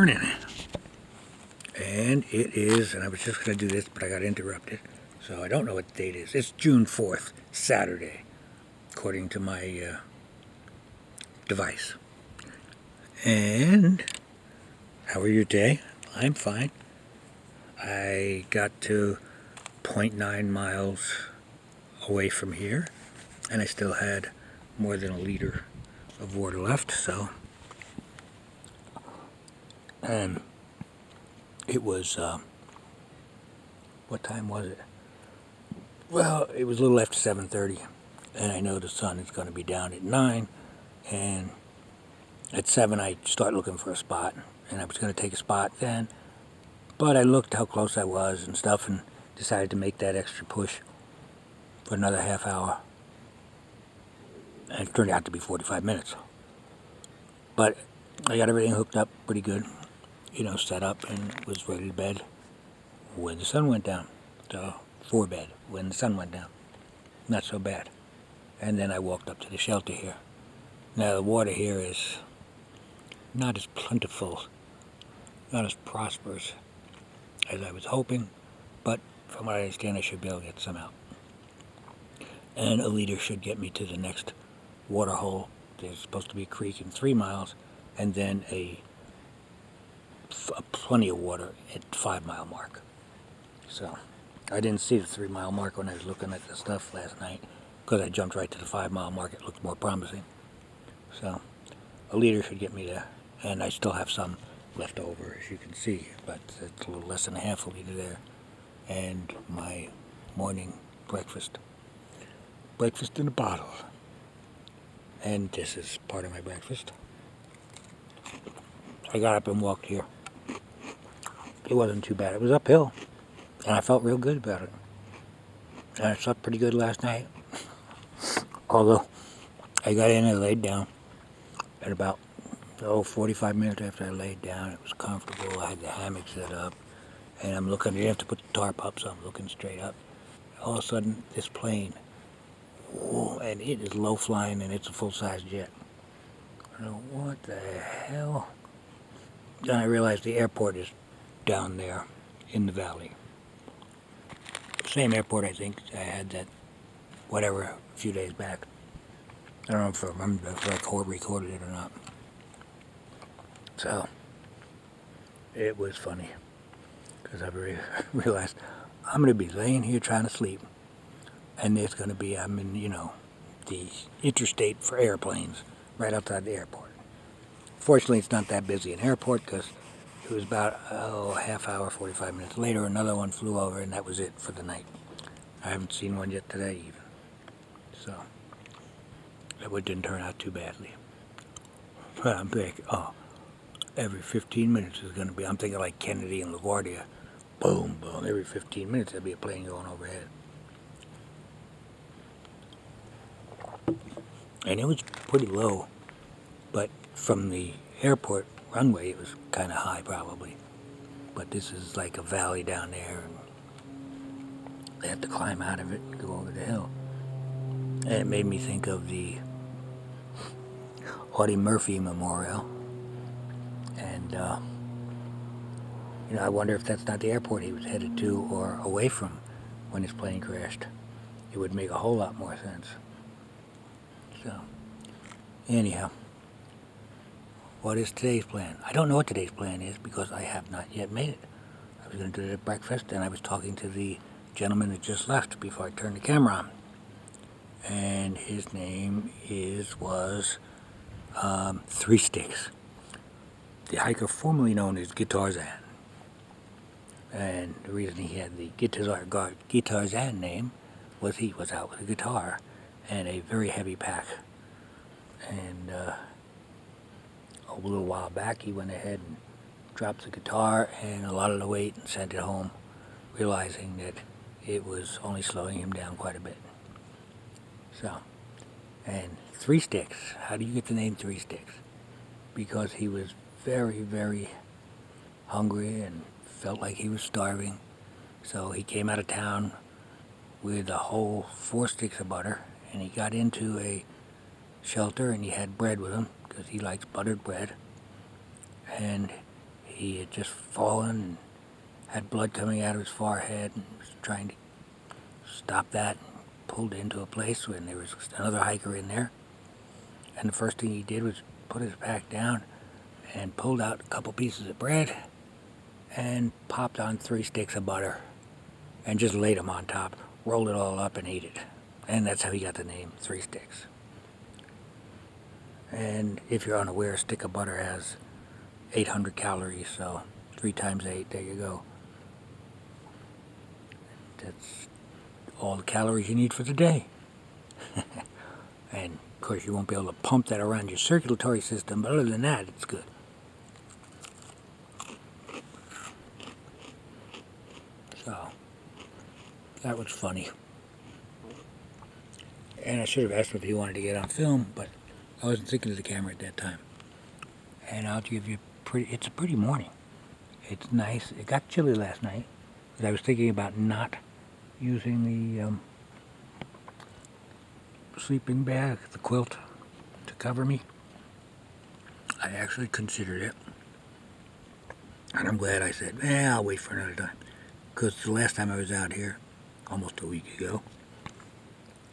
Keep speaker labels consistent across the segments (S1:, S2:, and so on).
S1: morning. And it is, and I was just going to do this, but I got interrupted. So I don't know what the date is. It's June 4th, Saturday, according to my device. And how are you today? I'm fine. I got to 0.9 miles away from here, and I still had more than a liter of water left, so. And it was, what time was it? Well, it was a little after 7:30, and I know the sun is going to be down at 9, and at 7 I start looking for a spot, and I was going to take a spot then, but I looked how close I was and stuff, and decided to make that extra push for another half hour, and it turned out to be 45 minutes. But I got everything hooked up pretty good, set up, and was ready to bed when the sun went down. So, for bed when the sun went down. Not so bad. And then I walked up to the shelter here. Now the water here is not as plentiful, not as prosperous as I was hoping, but from what I understand I should be able to get some out. And a liter should get me to the next water hole. There's supposed to be a creek in 3 miles, and then plenty of water at 5 mile mark. So I didn't see the 3 mile mark when I was looking at the stuff last night, because I jumped right to the 5 mile mark. It looked more promising. So a liter should get me there, and I still have some left over, as you can see, but it's a little less than a half a liter there. And my morning breakfast in a bottle, and this is part of my breakfast. I got up and walked here. It wasn't too bad. It was uphill, and I felt real good about it. And I slept pretty good last night. Although I got in and laid down at about 45 minutes after I laid down. It was comfortable. I had the hammock set up, and I'm looking. You have to put the tarp up, so I'm looking straight up. All of a sudden, this plane, whoa, and it is low flying, and it's a full-size jet. I don't know what the hell. Then I realized the airport is down there in the valley. Same airport, I think, I had that, whatever, a few days back. I don't know if I remember if I recorded it or not. So, it was funny, because I realized I'm going to be laying here trying to sleep, and there's going to be, I'm in, the interstate for airplanes right outside the airport. Fortunately, it's not that busy an airport, because it was about, half hour, 45 minutes later, another one flew over, and that was it for the night. I haven't seen one yet today, even. So, it didn't turn out too badly. But I'm thinking, every 15 minutes is going to be, I'm thinking like Kennedy and LaGuardia. Boom, boom, every 15 minutes there'll be a plane going overhead. And it was pretty low, but from the airport runway it was kind of high probably. But this is like a valley down there, and they have to climb out of it and go over the hill. And it made me think of the Audie Murphy Memorial. And, I wonder if that's not the airport he was headed to or away from when his plane crashed. It would make a whole lot more sense. So, anyhow, what is today's plan? I don't know what today's plan is because I have not yet made it. I was going to do it at breakfast, and I was talking to the gentleman that just left before I turned the camera on. And his name was Three Sticks, the hiker formerly known as Guitarzan. And the reason he had the Guitarzan name was he was out with a guitar and a very heavy pack. And a little while back he went ahead and dropped the guitar and a lot of the weight and sent it home, realizing that it was only slowing him down quite a bit. So, and Three Sticks, how do you get the name Three Sticks? Because he was very, very hungry and felt like he was starving. So he came out of town with a whole 4 sticks of butter, and he got into a shelter and he had bread with him because he likes buttered bread. And He had just fallen and had blood coming out of his forehead and was trying to stop that and pulled into a place when there was another hiker in there. And the first thing he did was put his pack down and pulled out a couple pieces of bread and popped on 3 sticks of butter and just laid them on top, rolled it all up and ate it. And that's how he got the name, 3 Sticks. And if you're unaware, a stick of butter has 800 calories, so 3 times 8, there you go. That's all the calories you need for the day. And of course you won't be able to pump that around your circulatory system, but other than that, it's good. So, that was funny. And I should have asked him if he wanted to get on film, but I wasn't thinking of the camera at that time. And I'll give you it's a pretty morning. It's nice. It got chilly last night, but I was thinking about not using the sleeping bag, the quilt, to cover me. I actually considered it. And I'm glad I said, I'll wait for another time. Because the last time I was out here, almost a week ago,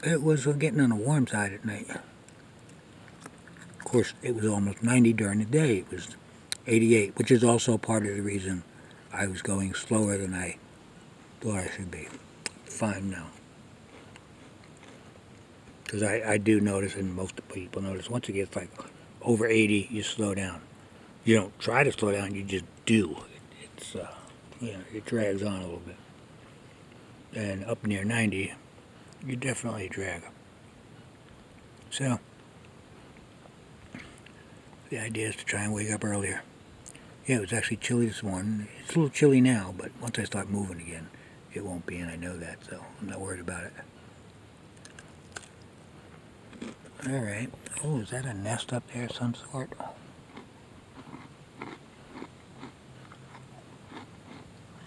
S1: it was getting on the warm side at night. Of course, it was almost 90 during the day. It was 88, which is also part of the reason I was going slower than I thought I should be. Fine now. Because I do notice, and most people notice, once it gets like over 80, you slow down. You don't try to slow down, you just do. It's, it drags on a little bit. And up near 90, you definitely drag. So, the idea is to try and wake up earlier. Yeah, it was actually chilly this morning. It's a little chilly now, but once I start moving again, it won't be, and I know that, so I'm not worried about it. Alright. Oh, is that a nest up there of some sort?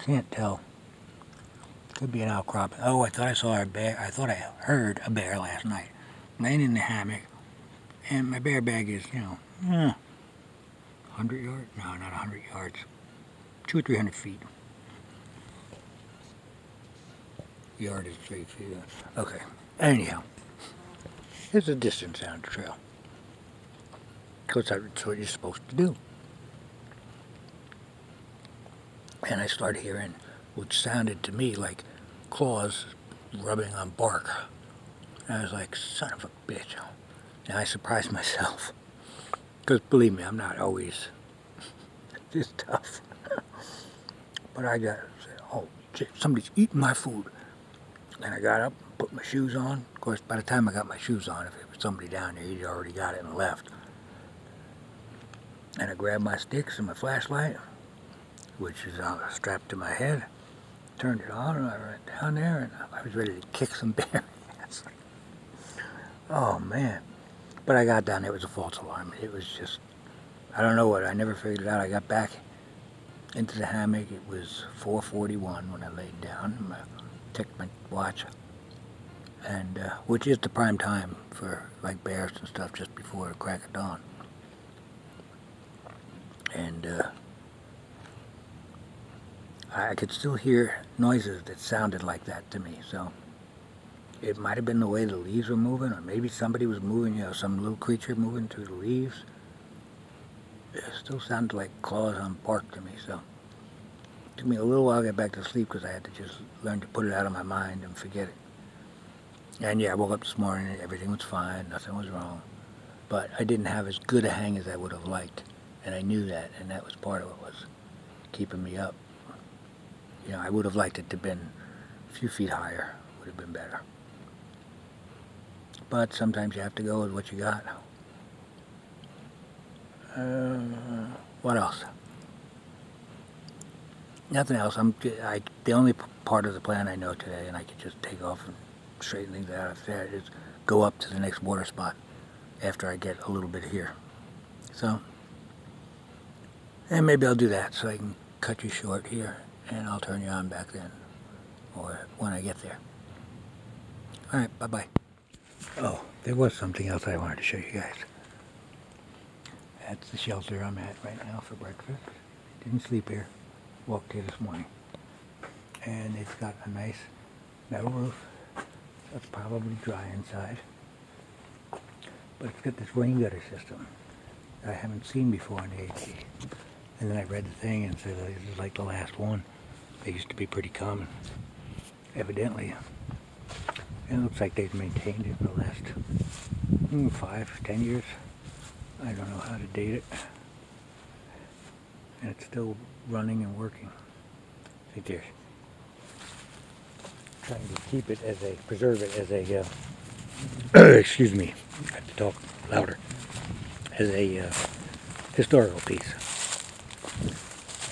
S1: Can't tell. Could be an outcrop. Oh, I thought I saw a bear. I thought I heard a bear last night. Laying in the hammock. And my bear bag is, 100 yards? No, not 100 yards. 200 or 300 feet. Yard is 3 feet. Okay. Anyhow. It's a distance down the trail. Because that's what you're supposed to do. And I started hearing, which sounded to me like claws rubbing on bark. And I was like, son of a bitch. And I surprised myself. Because believe me, I'm not always this tough. But I got said, oh, shit, somebody's eating my food. And I got up, put my shoes on. Of course, by the time I got my shoes on, if it was somebody down there, he'd already got it and left. And I grabbed my sticks and my flashlight, which is strapped to my head, turned it on, and I went down there, and I was ready to kick some bear ass. Oh, man. But I got down there, it was a false alarm. It was just, I don't know what, I never figured it out. I got back into the hammock, it was 4:41 when I laid down. I checked my watch, and which is the prime time for like bears and stuff, just before the crack of dawn. And I could still hear noises that sounded like that to me, so it might have been the way the leaves were moving, or maybe somebody was moving, some little creature moving through the leaves. It still sounded like claws on bark to me, so it took me a little while to get back to sleep because I had to just learn to put it out of my mind and forget it. And yeah, I woke up this morning and everything was fine, nothing was wrong. But I didn't have as good a hang as I would have liked, and I knew that, and that was part of what was keeping me up. I would have liked it to have been a few feet higher, would have been better. But sometimes you have to go with what you got. What else? Nothing else. The only part of the plan I know today, and I could just take off and straighten things out after that, is go up to the next water spot after I get a little bit here. So, and maybe I'll do that so I can cut you short here, and I'll turn you on back then, or when I get there. Alright, bye-bye. Oh, there was something else I wanted to show you guys. That's the shelter I'm at right now for breakfast. Didn't sleep here. Walked here this morning. And it's got a nice metal roof. So it's probably dry inside. But it's got this rain gutter system that I haven't seen before in the AC. And then I read the thing and said, this is like the last one. They used to be pretty common, evidently. And it looks like they've maintained it for the last 5, 10 years. I don't know how to date it. And it's still running and working. I think they're trying to keep it as a, preserve it as a, excuse me, I have to talk louder, as a historical piece.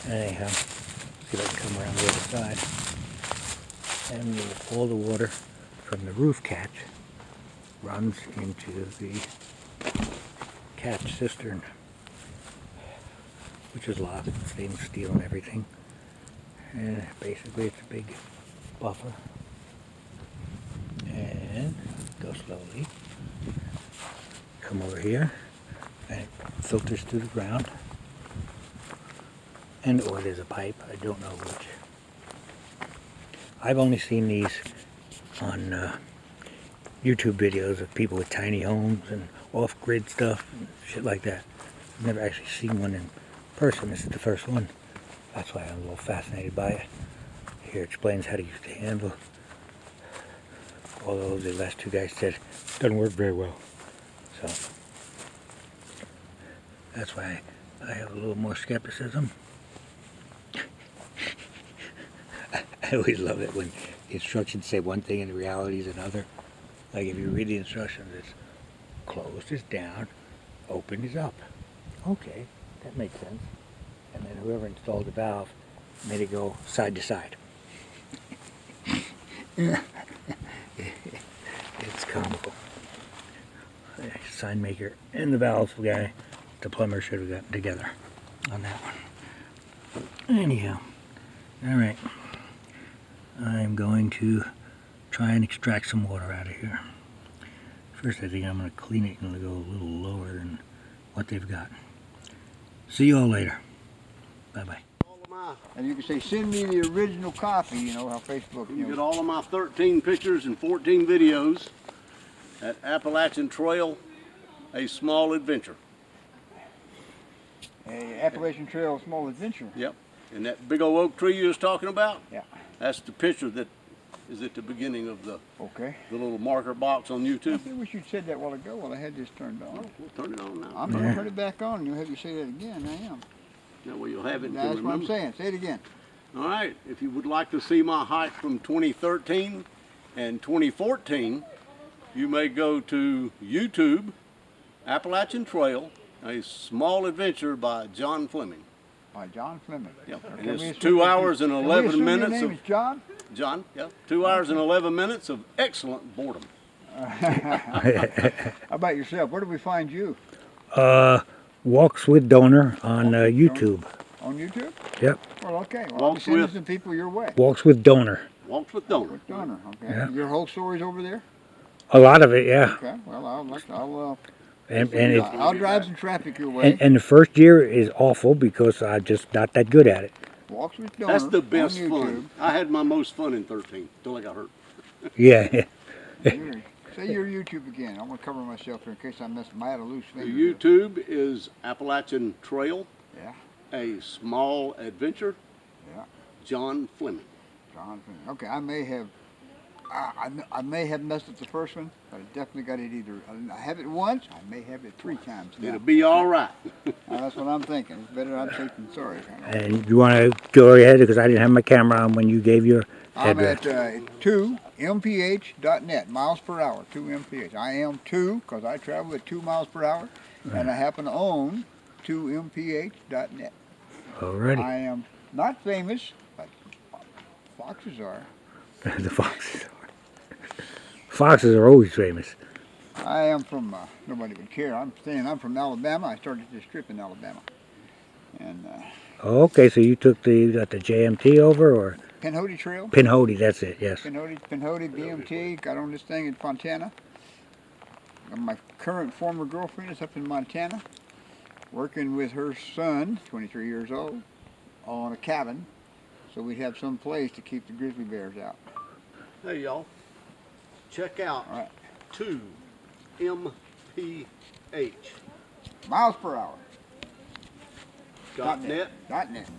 S1: Anyhow, see if I can come around the other side. And all the water from the roof catch runs into the catch cistern, which is locked, stainless steel and everything. And basically it's a big buffer. And go slowly. Come over here, and it filters through the ground. And or there's a pipe, I don't know which. I've only seen these on YouTube videos of people with tiny homes and off-grid stuff and shit like that. I've never actually seen one in person. This is the first one. That's why I'm a little fascinated by it. Here it explains how to use the handle. Although the last two guys said it doesn't work very well. So that's why I have a little more skepticism. I always love it when the instructions say one thing and the reality is another. Like if you read the instructions, it's closed is down, open is up. Okay, that makes sense. And then whoever installed the valve made it go side to side. It's comical. The sign maker and the valve guy, the plumber should have gotten together on that one. Anyhow, alright. I'm going to try and extract some water out of here. First I think I'm going to clean it and go a little lower than what they've got. See you all later. Bye-bye.
S2: And you can say, send me the original copy, you know, how Facebook,
S3: You can get all of my 13 pictures and 14 videos at Appalachian Trail, A Small Adventure.
S2: A Appalachian Trail Small Adventure.
S3: Yep. And that big old oak tree you was talking about?
S2: Yeah.
S3: That's the picture that is at the beginning of the
S2: Okay.
S3: little marker box on YouTube.
S2: I wish you'd said that a while ago. Well, I had this turned on.
S3: Oh, we'll turn it on now.
S2: I'm going to turn it back on and you'll have you say that again. I am.
S3: That way you'll have it and
S2: That's
S3: can
S2: what I'm
S3: remember.
S2: saying. Say it again.
S3: All right. If you would like to see my hike from 2013 and 2014, you may go to YouTube, Appalachian Trail, A Small Adventure by John Fleming.
S2: By John Fleming.
S3: Yep. And
S2: Can we
S3: it's
S2: assume
S3: 2 hours and
S2: can we
S3: 11
S2: assume
S3: minutes
S2: your name
S3: of
S2: is John?
S3: John. Yep. 2 hours and 11 minutes of excellent boredom.
S2: How about yourself? Where do we find you?
S1: Walks with Donor on YouTube.
S2: On YouTube?
S1: Yep.
S2: Well, okay. Well, I'll be
S3: Walks
S2: sending
S3: with-
S2: some people your way.
S1: Walks with Donor.
S3: Walks with Donor.
S2: With Donor, okay.
S1: Yeah.
S2: Your whole story's over there?
S1: A lot of it, yeah.
S2: Okay. Well,
S1: And
S2: I'll drive some traffic your way.
S1: and the first year is awful because I'm just not that good at it.
S2: Walks with Donor.
S3: That's the
S2: on
S3: best
S2: YouTube.
S3: fun. I had my most fun in 13 till I got hurt.
S1: Yeah.
S2: Say your YouTube again. I want to cover myself here in case I had a loose
S3: The
S2: finger. here.
S3: YouTube is Appalachian Trail,
S2: Yeah.
S3: A Small Adventure,
S2: Yeah.
S3: John Fleming.
S2: John Fleming. Okay, I may have messed up the first one, but I definitely got it either. I have it once. I may have it 3 times now.
S3: It'll be all right.
S2: That's what I'm thinking. It's better I'm safe than sorry.
S1: And you want to go ahead because I didn't have my camera on when you gave your
S2: I'm
S1: address.
S2: at 2mph.net, miles per hour, 2mph. I am 2 because I travel at 2 miles per hour, and I happen to own 2mph.net.
S1: Alrighty.
S2: I am not famous, but foxes are.
S1: The foxes are. Foxes are always famous.
S2: I am from, nobody would care. I'm from Alabama. I started this trip in Alabama. And
S1: Okay, so you got the JMT over or
S2: Pinhoti Trail.
S1: Pinhoti? That's it. Yes.
S2: Pinhoti BMT. Got on this thing in Fontana. My current former girlfriend is up in Montana, working with her son, 23 years old, on a cabin, so we'd have some place to keep the grizzly bears out.
S3: Hey y'all, check out
S2: All right.
S3: 2 mph
S2: Miles per hour.
S3: .net.
S2: .net.